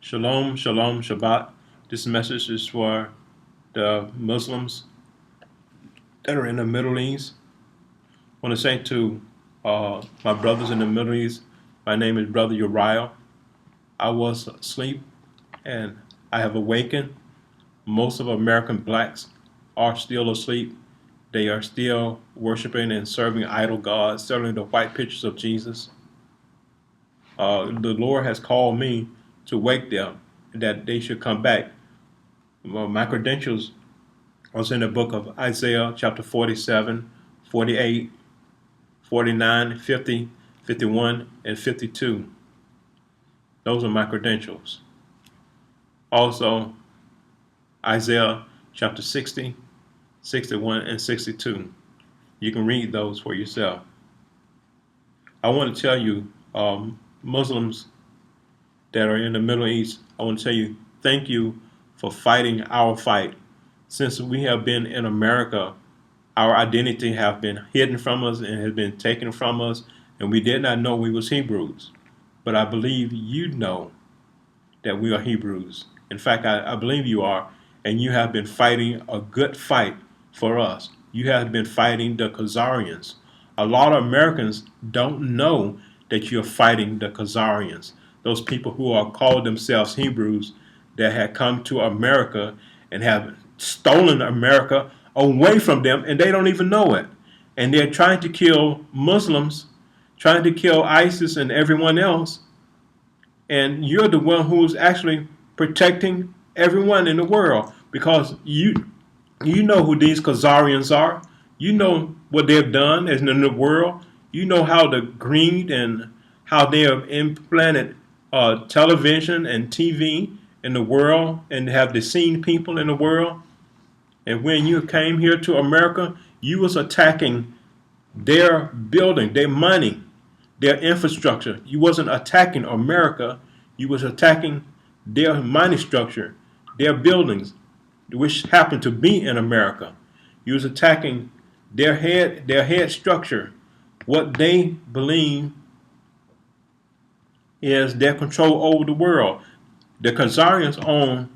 Shalom, shalom, Shabbat. This message is for the Muslims that are in the Middle East. I want to say to my brothers in the Middle East, my name is Brother Uriah. I was asleep and I have awakened. Most of American blacks are still asleep. They are still worshiping and serving idol gods, serving the white pictures of Jesus. The Lord has called me to wake them, that they should come back. Well, my credentials was in the book of Isaiah, chapter 47, 48, 49, 50, 51, and 52. Those are my credentials. Also, Isaiah chapter 60, 61, and 62. You can read those for yourself. I want to tell you, Muslims that are in the Middle East, I want to tell you, thank you for fighting our fight. Since we have been in America, our identity have been hidden from us and has been taken from us, and we did not know we was Hebrews. But I believe you know that we are Hebrews. In fact, I believe you are, and you have been fighting a good fight for us. You have been fighting the Khazarians. A lot of Americans don't know that you're fighting the Khazarians, those people who are called themselves Hebrews that had come to America and have stolen America away from them, and they don't even know it. And they're trying to kill Muslims, trying to kill ISIS and everyone else. And you're the one who's actually protecting everyone in the world, because you know who these Khazarians are. You know what they've done in the world. You know how the greed and how they have implanted television and TV in the world and have deceived people in the world. And when you came here to America, you was attacking their building, their money, their infrastructure. You wasn't attacking America. You was attacking their money structure, their buildings, which happened to be in America. You was attacking their head structure, what they believe is their control over the world. The Khazarians own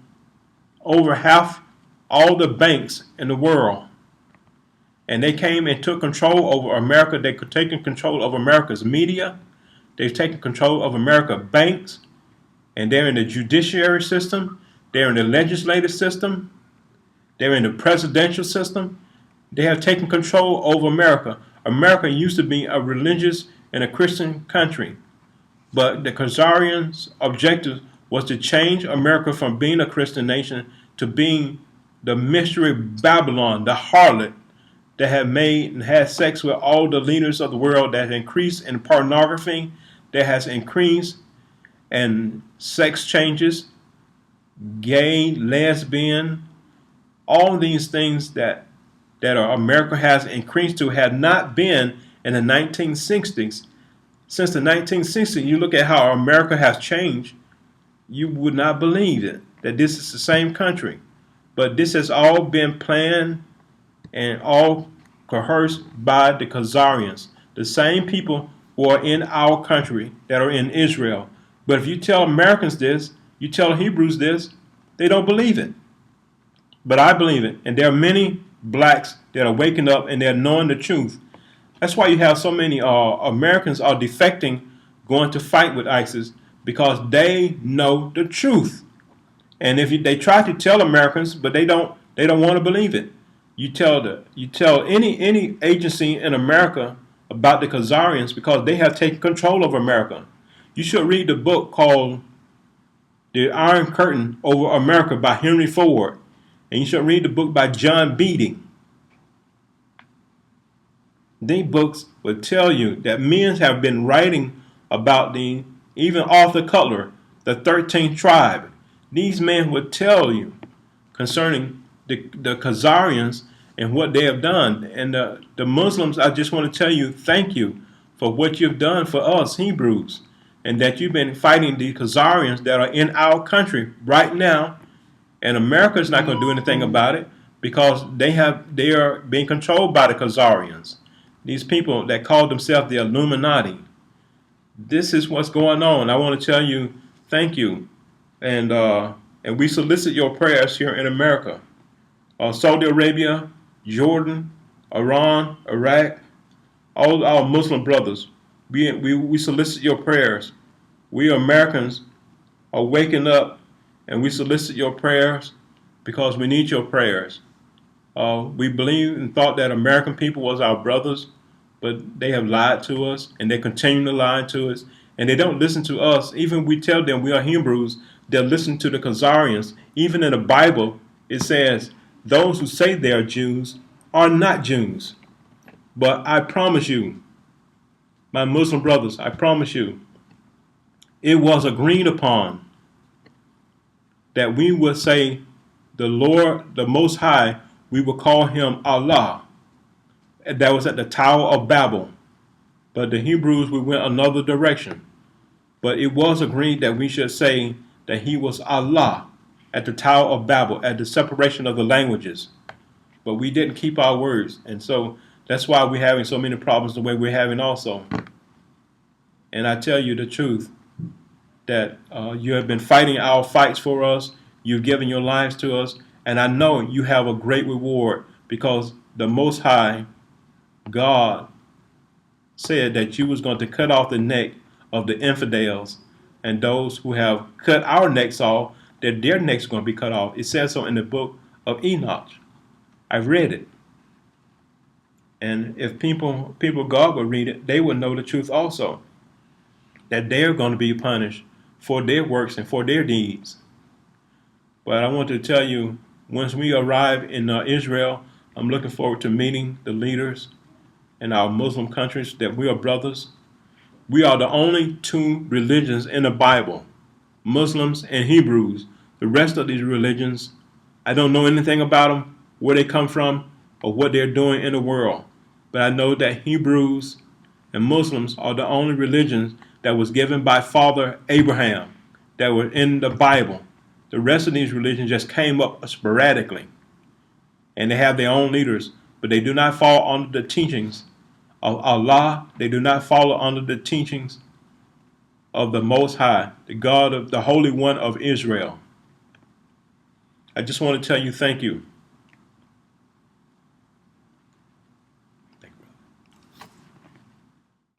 over half all the banks in the world. And they came and took control over America. They could take control of America's media. They've taken control of America's banks. And they're in the judiciary system. They're in the legislative system. They're in the presidential system. They have taken control over America. America used to be a religious and a Christian country. But the Khazarians' objective was to change America from being a Christian nation to being the mystery Babylon, the harlot that had made and had sex with all the leaders of the world, that increased in pornography, that has increased in sex changes, gay, lesbian, all these things that America has increased to had not been in the 1960s. Since the 1960s, you look at how America has changed, you would not believe it, that this is the same country. But this has all been planned and all coerced by the Khazarians, the same people who are in our country that are in Israel. But if you tell Americans this, you tell Hebrews this, they don't believe it. But I believe it. And there are many blacks that are waking up and they're knowing the truth. That's why you have so many Americans are defecting, going to fight with ISIS, because they know the truth. And if they try to tell Americans, but they don't want to believe it. You tell any agency in America about the Khazarians, because they have taken control of America. You should read the book called The Iron Curtain Over America by Henry Ford. And you should read the book by John Beatty. These books will tell you that men have been writing about even Arthur Cutler, the 13th tribe. These men will tell you concerning the Khazarians and what they have done. And the Muslims, I just want to tell you, thank you for what you've done for us Hebrews, and that you've been fighting the Khazarians that are in our country right now. And America is not going to do anything about it, because they are being controlled by the Khazarians. These people that call themselves the Illuminati. This is what's going on. I want to tell you, thank you and we solicit your prayers here in America. Saudi Arabia, Jordan, Iran, Iraq, all our Muslim brothers, we solicit your prayers. We Americans are waking up, and we solicit your prayers because we need your prayers. We believe and thought that American people was our brothers, but they have lied to us, and they continue to lie to us, and they don't listen to us. Even we tell them we are Hebrews, they'll listen to the Khazarians. Even in the Bible, it says those who say they are Jews are not Jews. But I promise you, my Muslim brothers, I promise you, it was agreed upon that we would say the Lord, the Most High, we would call him Allah. That was at the Tower of Babel. But the Hebrews, we went another direction. But it was agreed that we should say that he was Allah at the Tower of Babel, at the separation of the languages. But we didn't keep our words. And so that's why we're having so many problems the way we're having also. And I tell you the truth, that you have been fighting our fights for us. You've given your lives to us. And I know you have a great reward, because the Most High God said that you was going to cut off the neck of the infidels, and those who have cut our necks off, that their necks are going to be cut off. It says so in the book of Enoch. I've read it. And if people God would read it, they would know the truth also, that they're going to be punished for their works and for their deeds. But I want to tell you, once we arrive in Israel, I'm looking forward to meeting the leaders in our Muslim countries, that we are brothers. We are the only two religions in the Bible, Muslims and Hebrews. The rest of these religions, I don't know anything about them, where they come from, or what they're doing in the world. But I know that Hebrews and Muslims are the only religions that was given by Father Abraham, that were in the Bible. The rest of these religions just came up sporadically, and they have their own leaders, but they do not fall under the teachings of Allah. They do not follow under the teachings of the Most High, the God of the Holy One of Israel. I just want to tell you thank you.